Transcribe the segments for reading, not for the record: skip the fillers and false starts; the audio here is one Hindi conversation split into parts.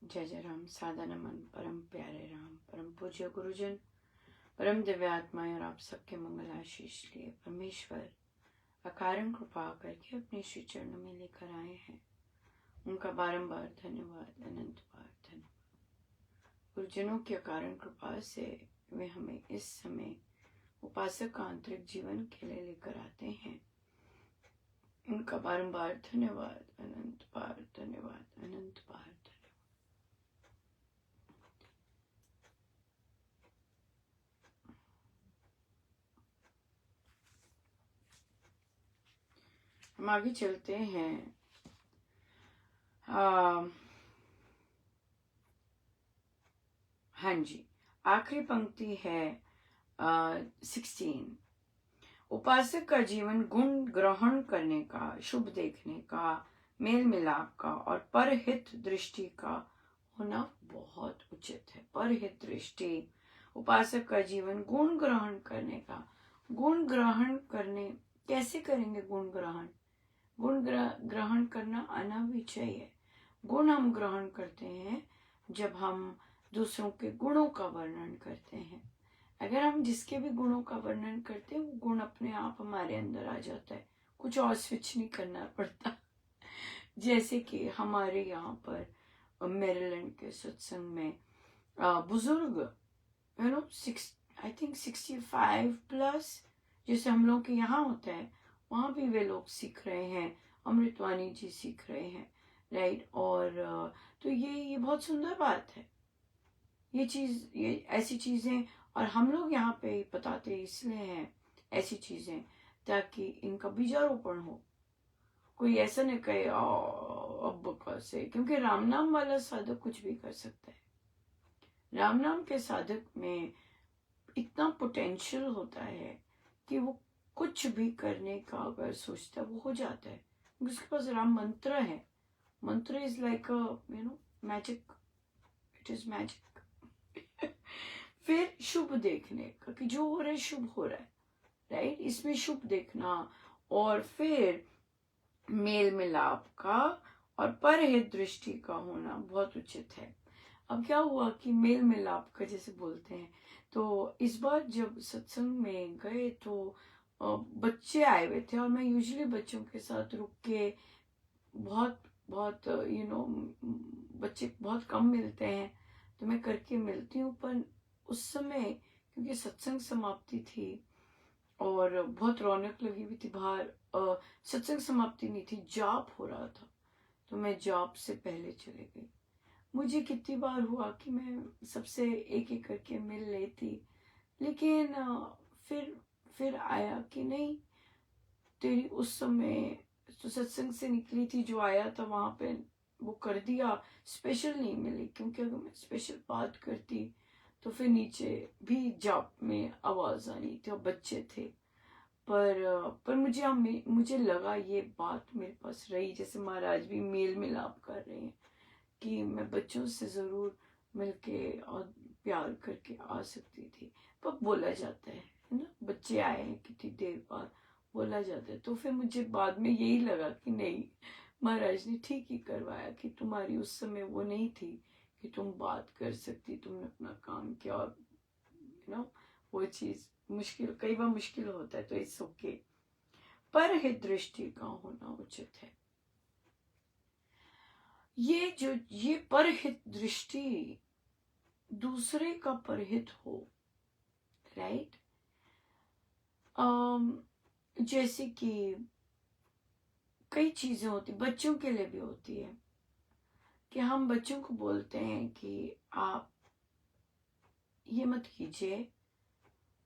जय जय राम। सादा नमन परम प्यारे राम, परम पूज्य गुरुजन, परम दिव्यात्माएं और आप सबके मंगल आशीष लिए परमेश्वर अकारण कृपा करके अपने श्री चरणों में लेकर आए हैं। उनका बारंबार धन्यवाद, अनंत बार धन्यवाद। गुरुजनों की अकारण कृपा से वे हमें इस समय उपासक का आंतरिक जीवन के लिए लेकर आते हैं। उनका बारंबार धन्यवाद, अनंत बार धन्यवाद, अनंत बार धन्यवाद। हम आगे चलते हैं। हाँ जी, आखिरी पंक्ति है 16। उपासक का जीवन गुण ग्रहण करने का, शुभ देखने का, मेल मिलाप का और परहित दृष्टि का होना बहुत उचित है। परहित दृष्टि, उपासक का जीवन गुण ग्रहण करने का। गुण ग्रहण करने कैसे करेंगे? गुण ग्रहण करना आना भी चाहिए। गुण हम ग्रहण करते हैं जब हम दूसरों के गुणों का वर्णन करते हैं। अगर हम जिसके भी गुणों का वर्णन करते हैं वो गुण अपने आप हमारे अंदर आ जाता है, कुछ और स्विच नहीं करना पड़ता। जैसे कि हमारे यहाँ पर मेरीलैंड के सत्संग में बुजुर्ग आई थिंक 65+, जैसे हम लोग के यहाँ होता है, वहाँ भी वे लोग सीख रहे हैं। अमृतवाणी जी सीख रहे हैं, राइट। और तो ये बहुत सुंदर बात है। ये ऐसी चीजें, और हम लोग यहाँ पे बताते इसलिए हैं ऐसी चीजें ताकि इनका बीजारोपण हो। कोई ऐसा नहीं कहे अब कैसे, क्योंकि राम नाम वाला साधक कुछ भी कर सकता है। राम नाम के साधक में इतना पोटेंशियल होता है कि वो कुछ भी करने का अगर सोचता है वो हो जाता है। उसके पास राम मंत्र है। मंत्र is like magic, it is magic. फिर शुभ देखने का कि जो हो रहा है शुभ हो रहा है, राइट। इसमें शुभ देखना, और फिर मेल मिलाप का और परहित दृष्टि का होना बहुत उचित है। अब क्या हुआ कि मेल मिलाप का जैसे बोलते हैं, तो इस बार जब सत्संग में गए तो बच्चे आए हुए थे, और मैं यूजुअली बच्चों के साथ रुक के बहुत बहुत बच्चे बहुत कम मिलते हैं तो मैं करके मिलती हूँ। पर उस समय क्योंकि सत्संग समाप्ति थी और बहुत रौनक लगी हुई थी बाहर, सत्संग समाप्ति नहीं थी, जाप हो रहा था, तो मैं जाप से पहले चले गई। मुझे कितनी बार हुआ कि मैं सबसे एक एक करके मिल लेती, लेकिन फिर आया कि नहीं, तेरी उस समय तो सत्संग से निकली थी, जो आया था वहां पे वो कर दिया, स्पेशल नहीं मिली। क्योंकि अगर मैं स्पेशल बात करती तो फिर नीचे भी जाप में आवाज आनी थी और बच्चे थे। पर मुझे लगा ये बात मेरे पास रही, जैसे महाराज भी मेल मिलाप कर रहे हैं कि मैं बच्चों से जरूर मिलके और प्यार करके आ सकती थी। पर बोला जाता है ना, बच्चे आए हैं कितनी देर बाद, बोला जाता है। तो फिर मुझे बाद में यही लगा कि नहीं, महाराज ने ठीक ही करवाया कि तुम्हारी उस समय वो नहीं थी कि तुम बात कर सकती, तुमने अपना काम किया। और वो चीज मुश्किल, कई बार मुश्किल होता है, तो इट्स ओके। परहित दृष्टि का होना उचित है। ये परहित दृष्टि दूसरे का परहित हो, राइट। जैसे कि कई चीजें होती, बच्चों के लिए भी होती है कि हम बच्चों को बोलते हैं कि आप ये मत कीजिए,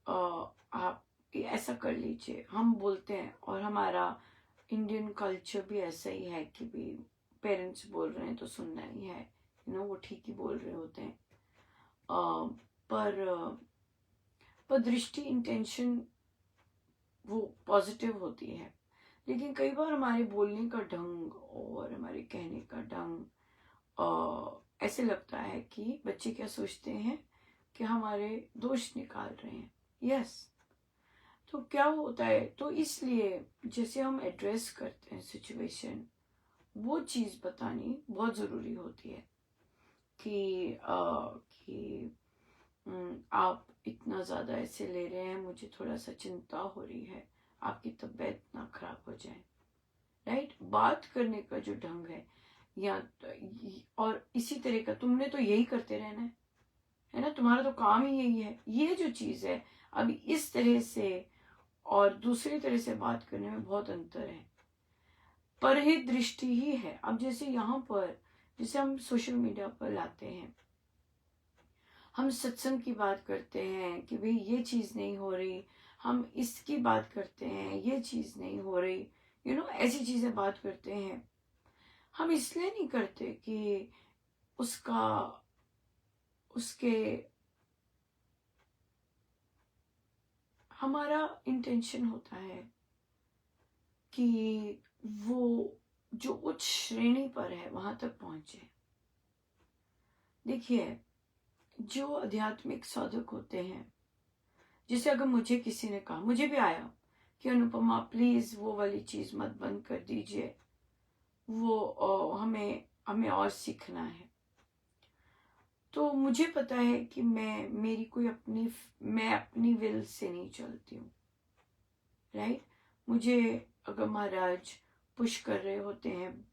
आप ऐसा कर लीजिए, हम बोलते हैं। और हमारा इंडियन कल्चर भी ऐसा ही है कि भी पेरेंट्स बोल रहे हैं तो सुनना ही है, वो ठीक ही बोल रहे होते हैं। पर दृष्टि, इंटेंशन वो पॉजिटिव होती है, लेकिन कई बार हमारे बोलने का ढंग और हमारे कहने का ढंग ऐसे लगता है कि बच्चे क्या सोचते हैं कि हमारे दोष निकाल रहे हैं। यस। तो क्या होता है, तो इसलिए जैसे हम एड्रेस करते हैं सिचुएशन, वो चीज बतानी बहुत जरूरी होती है कि आप इतना ज़्यादा ऐसे ले रहे हैं, मुझे थोड़ा सा चिंता हो रही है, आपकी तबीयत ना खराब हो जाए। राइट, बात करने का जो ढंग है, या और इसी तरह का तुमने तो यही करते रहना है ना, तुम्हारा तो काम ही यही है। ये जो चीज़ है, अभी इस तरह से और दूसरी तरह से बात करने में बहुत अंतर है, परिदृष्टि ही है। अब जैसे यहाँ पर, जैसे हम सोशल मीडिया पर लाते हैं, हम सत्संग की बात करते हैं कि भाई ये चीज़ नहीं हो रही, हम इसकी बात करते हैं, ये चीज़ नहीं हो रही, ऐसी चीज़ें बात करते हैं। हम इसलिए नहीं करते कि उसका उसके हमारा इंटेंशन होता है कि वो जो उच्च श्रेणी पर है वहां तक पहुंचे। देखिए, जो आध्यात्मिक साधक होते हैं, जैसे अगर मुझे किसी ने कहा, मुझे भी आया कि अनुपमा प्लीज वो वाली चीज मत बंद कर दीजिए, वो हमें और सीखना है। तो मुझे पता है कि मैं अपनी विल से नहीं चलती हूँ। राइट, मुझे अगर महाराज पुश कर रहे होते हैं,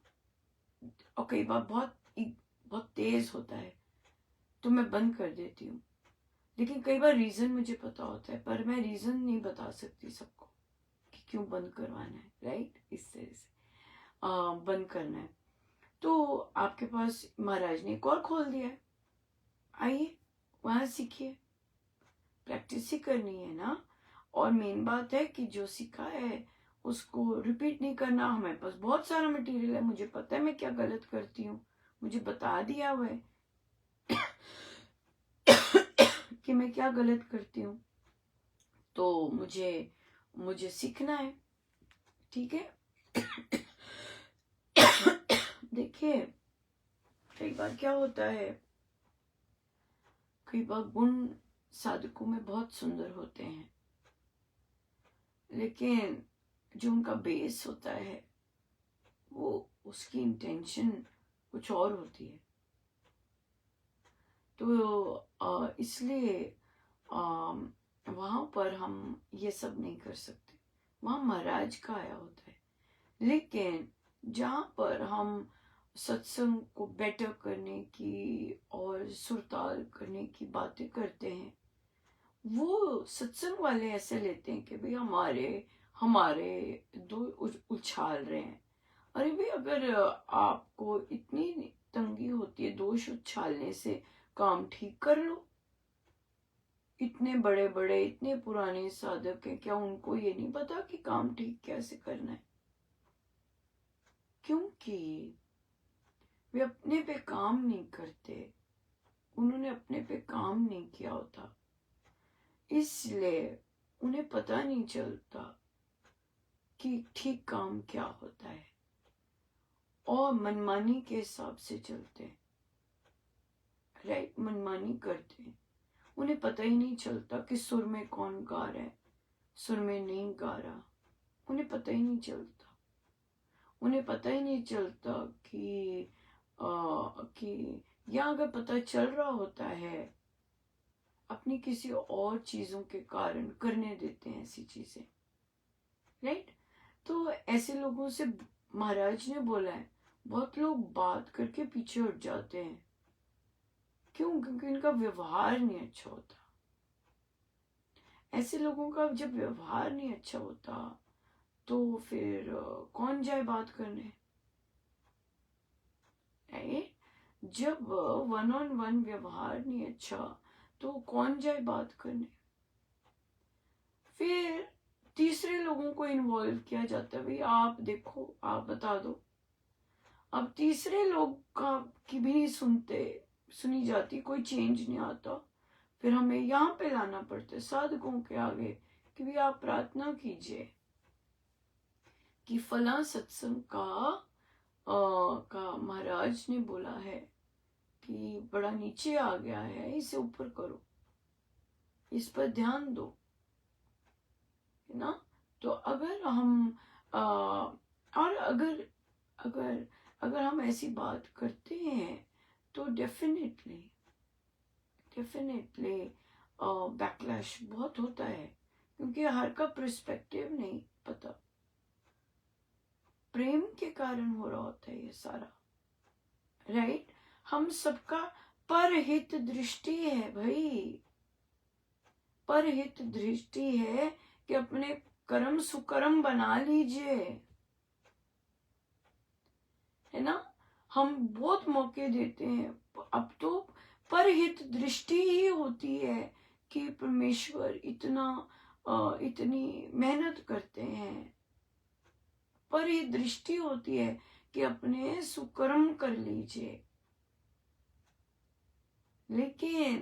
और कई बार बहुत तेज होता है, तो मैं बंद कर देती हूँ। लेकिन कई बार रीजन मुझे पता होता है, पर मैं रीजन नहीं बता सकती सबको कि क्यों बंद करवाना है। राइट, इस तरह से बंद करना है। तो आपके पास महाराज ने एक और खोल दिया है, आइए वहां सीखिए, प्रैक्टिस ही करनी है ना। और मेन बात है कि जो सीखा है उसको रिपीट नहीं करना। हमारे पास बहुत सारा मटेरियल है, मुझे पता है मैं क्या गलत करती हूँ, मुझे बता दिया हुआ है कि मैं क्या गलत करती हूँ, तो मुझे सीखना है। ठीक है देखिए, कई बार क्या होता है, कई बार गुण साधकों में बहुत सुंदर होते हैं, लेकिन जो उनका बेस होता है, वो उसकी इंटेंशन कुछ और होती है। तो इसलिए वहां पर हम ये सब नहीं कर सकते, वहां महाराज का आया होता है। लेकिन जहां पर हम सत्संग को बेटर करने की और सुरताल करने की बातें करते हैं, वो सत्संग वाले ऐसे लेते हैं कि भाई हमारे हमारे दो उछाल रहे हैं। अरे भाई, अगर आपको इतनी तंगी होती है दोष उछालने से, काम ठीक कर लो। इतने बड़े बड़े इतने पुराने साधक हैं, क्या उनको ये नहीं पता कि काम ठीक कैसे करना है? क्योंकि वे अपने पे काम नहीं करते, उन्होंने अपने पे काम नहीं किया होता, इसलिए उन्हें पता नहीं चलता कि ठीक काम क्या होता है, और मनमानी के हिसाब से चलते हैं। राइट, मनमानी करते हैं, उन्हें पता ही नहीं चलता कि सुर में कौन गा रहा है, सुर में नहीं गा रहा, उन्हें पता ही नहीं चलता। उन्हें पता ही नहीं चलता कि या अगर पता चल रहा होता है, अपनी किसी और चीजों के कारण करने देते हैं ऐसी चीजें। राइट, तो ऐसे लोगों से महाराज ने बोला है, बहुत लोग बात करके पीछे हट जाते हैं। क्यों? क्योंकि इनका व्यवहार नहीं अच्छा होता। ऐसे लोगों का जब व्यवहार नहीं अच्छा होता, तो फिर कौन जाए बात करने? जब वन ऑन वन व्यवहार नहीं अच्छा, तो कौन जाए बात करने? फिर तीसरे लोगों को इन्वॉल्व किया जाता है, भाई आप देखो, आप बता दो। अब तीसरे लोग का की भी नहीं सुनी जाती, कोई चेंज नहीं आता। फिर हमें यहाँ पे लाना पड़ता है साधकों के आगे कि भी आप प्रार्थना कीजिए कि फला सत्संग का महाराज ने बोला है कि बड़ा नीचे आ गया है, इसे ऊपर करो, इस पर ध्यान दो, है ना। तो अगर हम और अगर अगर अगर हम ऐसी बात करते हैं, तो डेफिनेटली बैकलैश बहुत होता है, क्योंकि हर का पर्सपेक्टिव नहीं पता। प्रेम के कारण हो रहा होता है ये सारा, राइट। हम सबका परहित दृष्टि है भाई, परहित दृष्टि है कि अपने कर्म सुकर्म बना लीजिए, है ना। हम बहुत मौके देते हैं, अब तो परहित दृष्टि ही होती है कि परमेश्वर इतनी मेहनत करते हैं, परहित दृष्टि होती है कि अपने सुकर्म कर लीजिए, लेकिन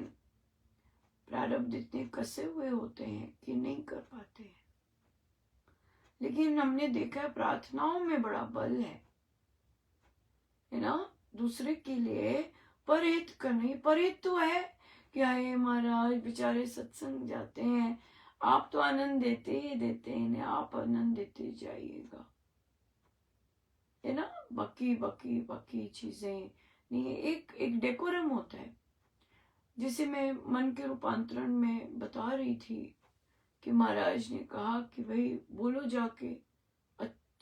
प्रारब्ध इतने कसे हुए होते हैं कि नहीं कर पाते हैं। लेकिन हमने देखा है प्रार्थनाओं में बड़ा बल है ना, दूसरे के लिए परहित करने। परहित तो है कि आए महाराज बेचारे सत्संग जाते हैं, आप तो आनंद देते ही देते हैं इन्हें, आप आनंद देते जाइएगा, है ना। बाकी चीजें नहीं, एक डेकोरम होता है। जिसे मैं मन के रूपांतरण में बता रही थी कि महाराज ने कहा कि भाई बोलो जाके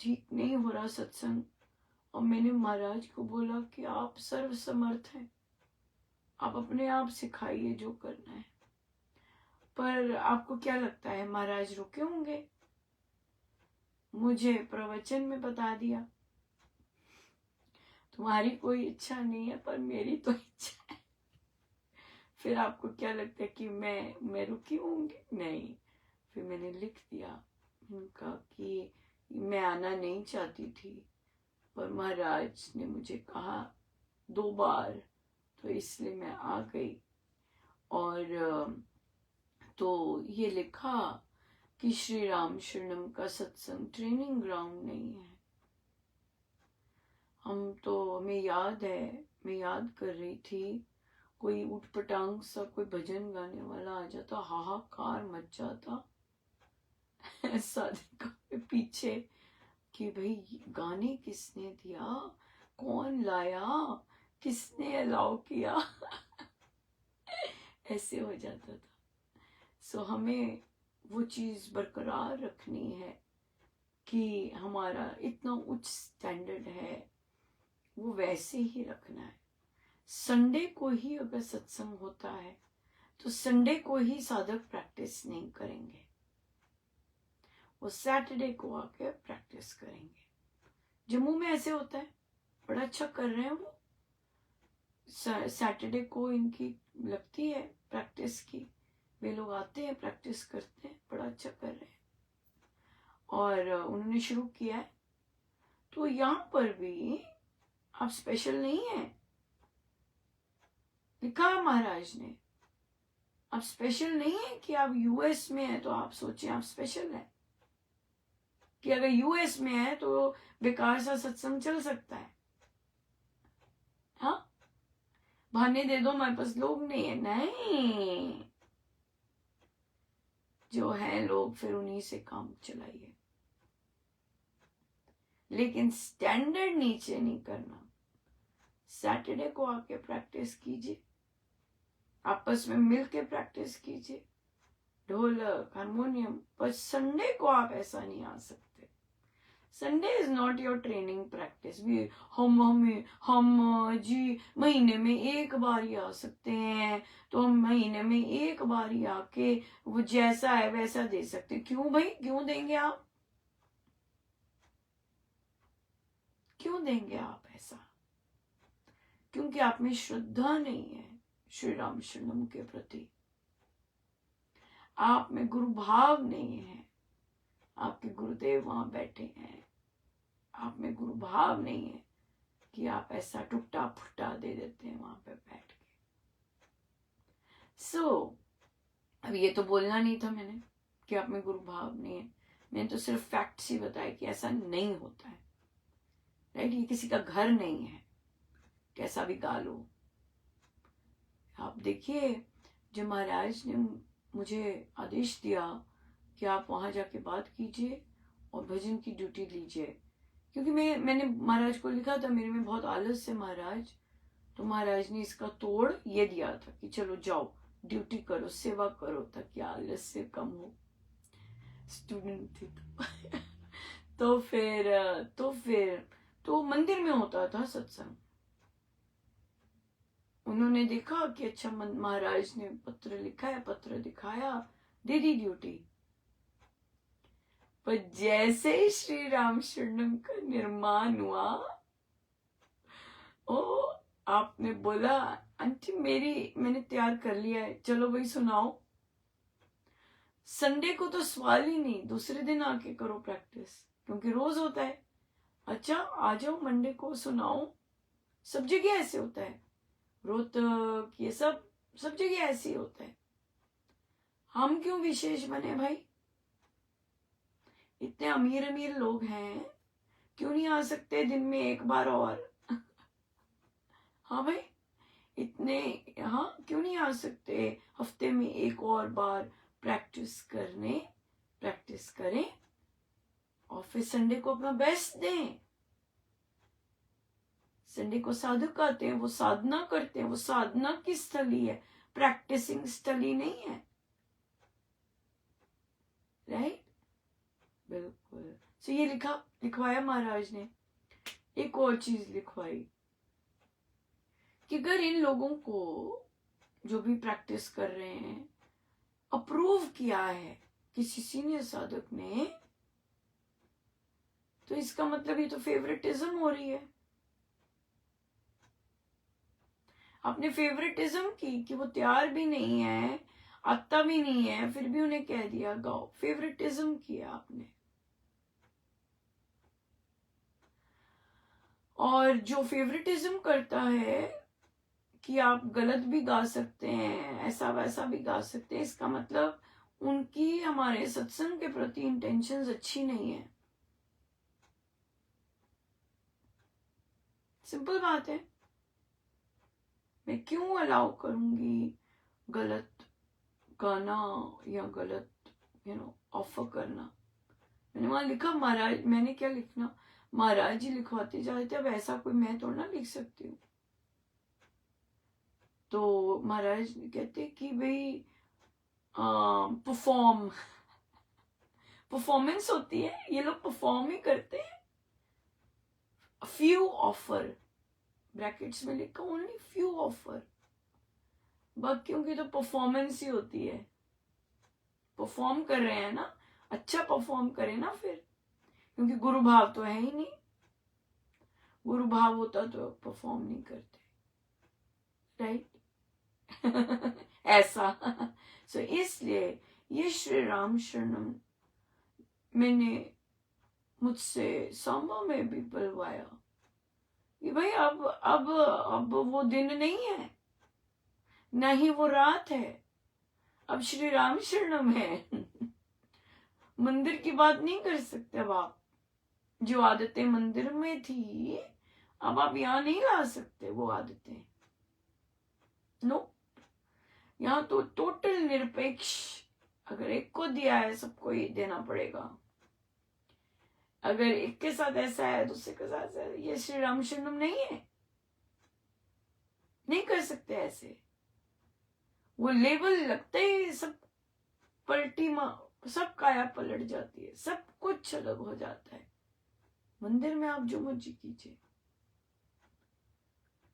ठीक नहीं हो रहा सत्संग, और मैंने महाराज को बोला कि आप सर्व समर्थ हैं, आप अपने आप सिखाइए जो करना है। पर आपको क्या लगता है महाराज रुके होंगे? मुझे प्रवचन में बता दिया तुम्हारी कोई इच्छा नहीं है पर मेरी तो इच्छा है। फिर आपको क्या लगता है कि मैं रुकी होंगी? नहीं। फिर मैंने लिख दिया उनका कि मैं आना नहीं चाहती थी, पर महाराज ने मुझे कहा 2 बार, तो इसलिए मैं आ गई। और तो ये लिखा कि श्री राम शरणम का सत्संग ट्रेनिंग ग्राउंड नहीं है। हमें याद है, मैं याद कर रही थी, कोई उठपटांग सा कोई भजन गाने वाला आ जाता, हाहाकार मच जाता साधका के पीछे कि भाई गाने किसने दिया, कौन लाया, किसने अलाउ किया ऐसे हो जाता था। सो हमें वो चीज बरकरार रखनी है कि हमारा इतना उच्च स्टैंडर्ड है, वो वैसे ही रखना है। संडे को ही अगर सत्संग होता है तो संडे को ही साधक प्रैक्टिस नहीं करेंगे, वो सैटरडे को आके प्रैक्टिस करेंगे। जम्मू में ऐसे होता है, बड़ा अच्छा कर रहे हैं वो, सैटरडे को इनकी लगती है प्रैक्टिस की, वे लोग आते हैं प्रैक्टिस करते हैं, बड़ा अच्छा कर रहे हैं और उन्होंने शुरू किया है। तो यहाँ पर भी आप स्पेशल नहीं है, लिखा महाराज ने, आप स्पेशल नहीं है कि आप यूएस में है तो आप सोचें आप स्पेशल है, कि अगर यूएस में है तो बेकार सा सत्संग चल सकता है। हाँ, बहाने दे दो हमारे पास लोग नहीं है, नहीं, जो है लोग फिर उन्हीं से काम चलाइए, लेकिन स्टैंडर्ड नीचे नहीं करना। सैटरडे को आके प्रैक्टिस कीजिए, आपस में मिलके प्रैक्टिस कीजिए, ढोलक हारमोनियम, पर संडे को आप ऐसा नहीं आ सकते। Sunday is not your training practice भी। हम जी महीने में एक बार ही आ सकते हैं, तो हम महीने में एक बार ही आके वो जैसा है वैसा दे सकते। क्यों भाई, क्यों देंगे आप, क्यों देंगे आप ऐसा? क्योंकि आप में श्रद्धा नहीं है श्री राम शरणम के प्रति, आप में गुरु भाव नहीं है, आपके गुरुदेव वहां बैठे हैं, आप में गुरु भाव नहीं है कि आप ऐसा टुकटा फुट्टा दे देते हैं वहां पे बैठ के। अब ये तो बोलना नहीं था मैंने कि आप में गुरु भाव नहीं है, मैंने तो सिर्फ फैक्ट्स ही बताया कि ऐसा नहीं होता है, राइट। ये किसी का घर नहीं है, कैसा भी गा लो। आप देखिए, जब महाराज ने मुझे आदेश दिया कि आप वहां जाके बात कीजिए और भजन की ड्यूटी लीजिए, क्योंकि मैंने महाराज को लिखा था मेरे में बहुत आलस है महाराज, तो महाराज ने इसका तोड़ ये दिया था कि चलो जाओ, ड्यूटी करो, सेवा करो, ताकि आलस्य कम हो। स्टूडेंट थी तो फिर तो मंदिर में होता था सत्संग। उन्होंने देखा कि अच्छा महाराज ने पत्र लिखा है, पत्र दिखाया, दे दी ड्यूटी। पर जैसे ही श्री राम शरणम का निर्माण हुआ, ओ आपने बोला आंटी मैंने तैयार कर लिया है, चलो भाई सुनाओ। संडे को तो सवाल ही नहीं, दूसरे दिन आके करो प्रैक्टिस, क्योंकि रोज होता है। अच्छा आ जाओ मंडे को सुनाओ। सब जगह ऐसे होता है, रोहतक ये सब जगह ऐसे ही होता है। हम क्यों विशेष बने भाई? इतने अमीर अमीर लोग हैं, क्यों नहीं आ सकते दिन में एक बार और? हाँ भाई, इतने, हाँ क्यों नहीं आ सकते हफ्ते में एक और बार प्रैक्टिस करें और फिर संडे को अपना बेस्ट दें। संडे को साधक आते हैं, वो साधना करते हैं, वो साधना की स्थली है, प्रैक्टिसिंग स्थली नहीं है। राइट, बिल्कुल। सो ये लिखवाया महाराज ने। एक और चीज लिखवाई कि अगर इन लोगों को जो भी प्रैक्टिस कर रहे हैं अप्रूव किया है किसी सीनियर साधक ने, तो इसका मतलब ये तो फेवरेटिज्म हो रही है। आपने फेवरेटिज्म की कि वो तैयार भी नहीं है, आता भी नहीं है, फिर भी उन्हें कह दिया गाओ। फेवरेटिज्म किया आपने। और जो फेवरेटिज्म करता है कि आप गलत भी गा सकते हैं, ऐसा वैसा भी गा सकते हैं, इसका मतलब उनकी हमारे सत्संग के प्रति इंटेंशंस अच्छी नहीं है। सिंपल बात है। मैं क्यों अलाउ करूंगी गलत गाना या गलत ऑफर करना? मैंने वहां लिखा महाराज, मैंने क्या लिखना, महाराज जी लिखवाते जा रहे थे, अब ऐसा कोई मैं थोड़ा ना लिख सकती हूँ। तो महाराज कहते कि भाई परफॉर्मेंस होती है, ये लोग परफॉर्म ही करते हैं। फ्यू ऑफर, ब्रैकेट्स में लिखा ओनली फ्यू ऑफर, बाकियों की तो परफॉर्मेंस ही होती है। परफॉर्म कर रहे हैं ना, अच्छा परफॉर्म करें ना फिर, क्योंकि गुरु भाव तो है ही नहीं। गुरु भाव होता तो परफॉर्म नहीं करते। राइट ऐसा सो इसलिए ये श्री राम शरणम मैंने मुझसे सांबा में भी बुलवाया कि भाई अब वो दिन नहीं है, न ही वो रात है, अब श्री राम शरणम है। मंदिर की बात नहीं कर सकते अब आप। जो आदतें मंदिर में थी अब आप यहां नहीं ला सकते वो आदतें। नो, यहाँ तो टोटल निरपेक्ष, अगर एक को दिया है सबको ही देना पड़ेगा। अगर एक के साथ ऐसा है दूसरे के साथ ऐसा है, ये श्री राम शरणम नहीं है। नहीं कर सकते ऐसे। वो लेवल लगते ही सब पलटी सब काया पलट जाती है, सब कुछ अलग हो जाता है। मंदिर में आप जो मर्जी कीजिए,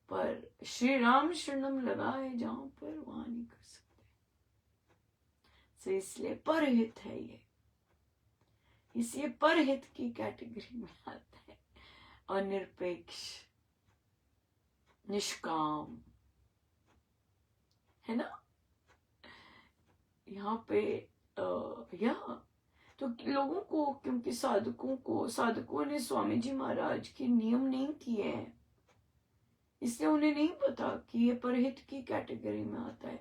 पर श्री राम शरणम लगा है जहां पर, वहां नहीं कर सकते। तो इसलिए परहित है ये, इसलिए परहित की कैटेगरी में आता है। और निरपेक्ष, निष्काम, है ना। यहाँ पे तो लोगों को, क्योंकि साधकों ने स्वामी जी महाराज के नियम नहीं किए हैं, इसलिए उन्हें नहीं पता कि ये परहित की कैटेगरी में आता है।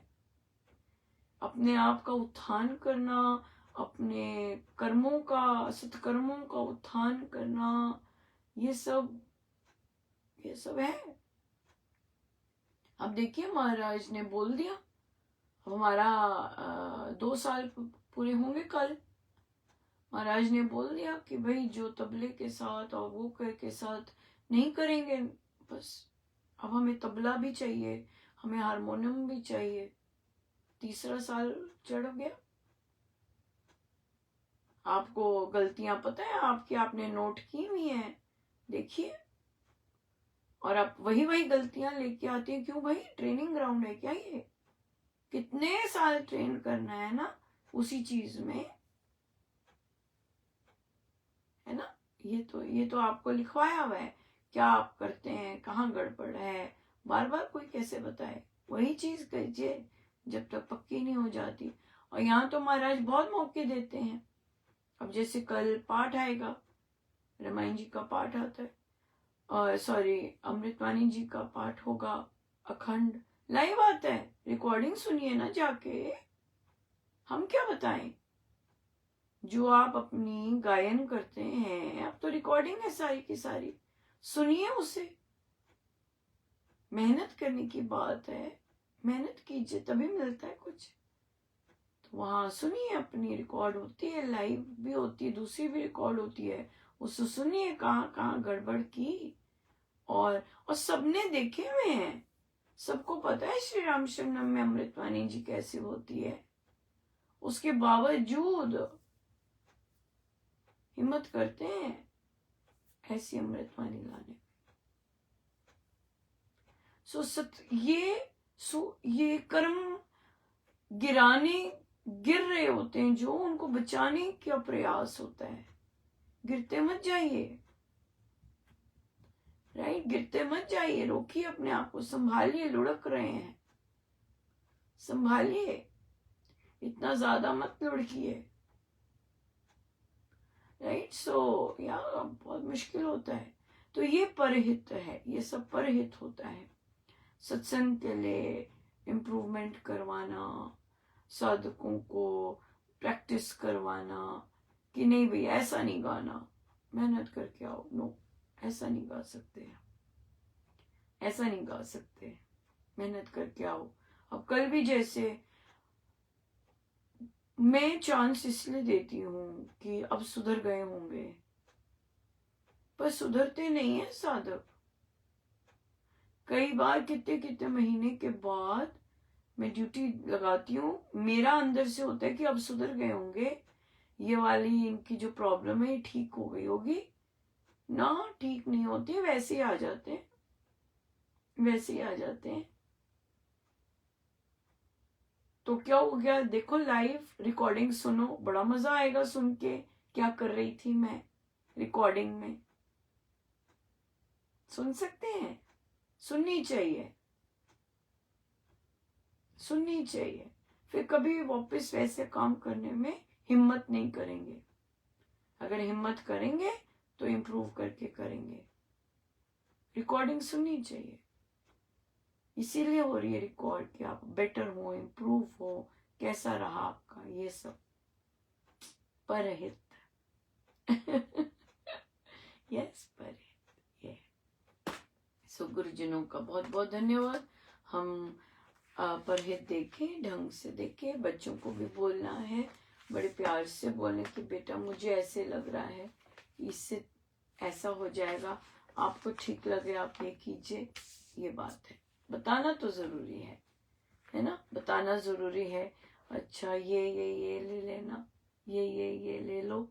अपने आप का उत्थान करना, अपने कर्मों का, सत्कर्मों का उत्थान करना, ये सब है। अब देखिए महाराज ने बोल दिया, हमारा 2 साल पूरे होंगे कल। महाराज ने बोल दिया कि भाई जो तबले के साथ और वो के साथ नहीं करेंगे, बस अब हमें तबला भी चाहिए, हमें हारमोनियम भी चाहिए। तीसरा साल चढ़ गया। आपको गलतियां पता है आपकी, आपने नोट की हुई हैं, देखिए। और आप वही वही गलतियां लेके आते हैं। क्यों भाई? ट्रेनिंग ग्राउंड है क्या ये? कितने साल ट्रेन करना है ना उसी चीज में, है ना। ये तो आपको लिखवाया हुआ है, क्या आप करते हैं, कहाँ गड़बड़ है, बार बार कोई कैसे बताए। वही चीज कीजिए जब तक पक्की नहीं हो जाती। और यहाँ तो महाराज बहुत मौके देते हैं। अब जैसे कल पाठ आएगा, रामायण जी का पाठ आता है, और सॉरी अमृतवाणी जी का पाठ होगा, अखंड लाइव आता है, रिकॉर्डिंग सुनिए ना जाके। हम क्या बताएं? जो आप अपनी गायन करते हैं, अब तो रिकॉर्डिंग है सारी की सारी, सुनिए उसे। मेहनत करने की बात है, मेहनत कीजिए तभी मिलता है कुछ। तो वहां सुनिए, अपनी रिकॉर्ड होती है, लाइव भी होती है, दूसरी भी रिकॉर्ड होती है, उससे सुनिए कहाँ कहाँ गड़बड़ की। और सबने देखे हुए हैं, सबको पता है श्री राम शरणम में अमृतवाणी जी कैसी होती है। उसके बावजूद हिम्मत करते हैं ऐसी अमृतवाणी लाने। ये कर्म गिर रहे होते हैं जो, उनको बचाने का प्रयास होता है। गिरते मत जाइए, राइट? गिरते मत जाइए, रोकिए अपने आप को, संभालिए। लुढ़क रहे हैं, संभालिए, इतना ज्यादा मत लुढ़किए, राइट। सो या बहुत मुश्किल होता है। तो ये परहित है, ये सब परहित होता है। सत्संग के लिए इम्प्रूवमेंट करवाना, साधकों को प्रैक्टिस करवाना कि नहीं भाई ऐसा नहीं गाना, मेहनत करके आओ। नो, ऐसा नहीं गा सकते, ऐसा नहीं गा सकते, मेहनत करके आओ। अब कल भी जैसे मैं चांस इसलिए देती हूँ कि अब सुधर गए होंगे, पर सुधरते नहीं है साधक। कई बार कितने कितने महीने के बाद मैं ड्यूटी लगाती हूँ, मेरा अंदर से होता है कि अब सुधर गए होंगे, ये वाली इनकी जो प्रॉब्लम है ठीक हो गई होगी ना। ठीक नहीं होती, वैसे ही आ जाते हैं, वैसे ही आ जाते हैं। तो क्या हो गया? देखो लाइव रिकॉर्डिंग सुनो, बड़ा मजा आएगा सुन के क्या कर रही थी मैं रिकॉर्डिंग में। सुन सकते हैं, सुननी चाहिए, सुननी चाहिए। फिर कभी वापस वैसे काम करने में हिम्मत नहीं करेंगे। अगर हिम्मत करेंगे तो इम्प्रूव करके करेंगे। रिकॉर्डिंग सुननी चाहिए, इसीलिए हो रही है रिकॉर्ड कि आप बेटर हो, इम्प्रूव हो, कैसा रहा आपका ये सब परहित। यस, परहित। ये सो गुरुजनों का बहुत बहुत धन्यवाद। हम परहित देखें, ढंग से देखें। बच्चों को भी बोलना है, बड़े प्यार से बोलने कि बेटा मुझे ऐसे लग रहा है, इससे ऐसा हो जाएगा, आपको ठीक लगे आप ये कीजिए। ये बात है, बताना तो जरूरी है ना, बताना जरूरी है। अच्छा ये ले लेना, ये ले लो,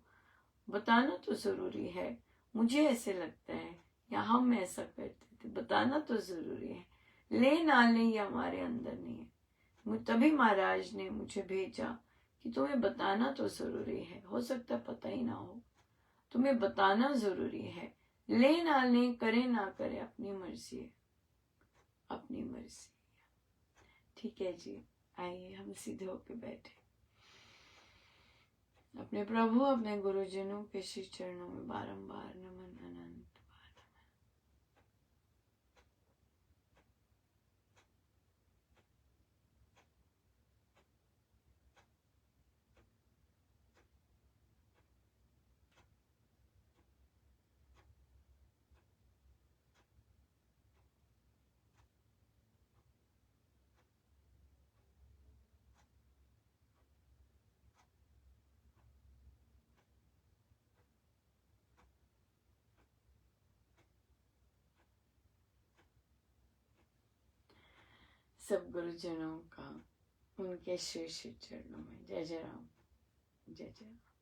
बताना तो जरूरी है। मुझे ऐसे लगता है, या हम ऐसा करते थे, बताना तो जरूरी है। ले ना ले ये हमारे अंदर नहीं है। तभी महाराज ने मुझे भेजा कि तुम्हें बताना तो जरूरी है। हो सकता है पता ही ना हो, तुम्हें बताना जरूरी है। ले ना ले, करे ना करे, अपनी मर्जी है, अपनी मर्जी। ठीक है जी, आइए हम सीधे होके बैठे, अपने प्रभु अपने गुरुजनों के श्री चरणों में बारंबार नमन अनंत। सब गुरुजनों का उनके श्री श्री चरणों में। जय जय राम, जय जय राम।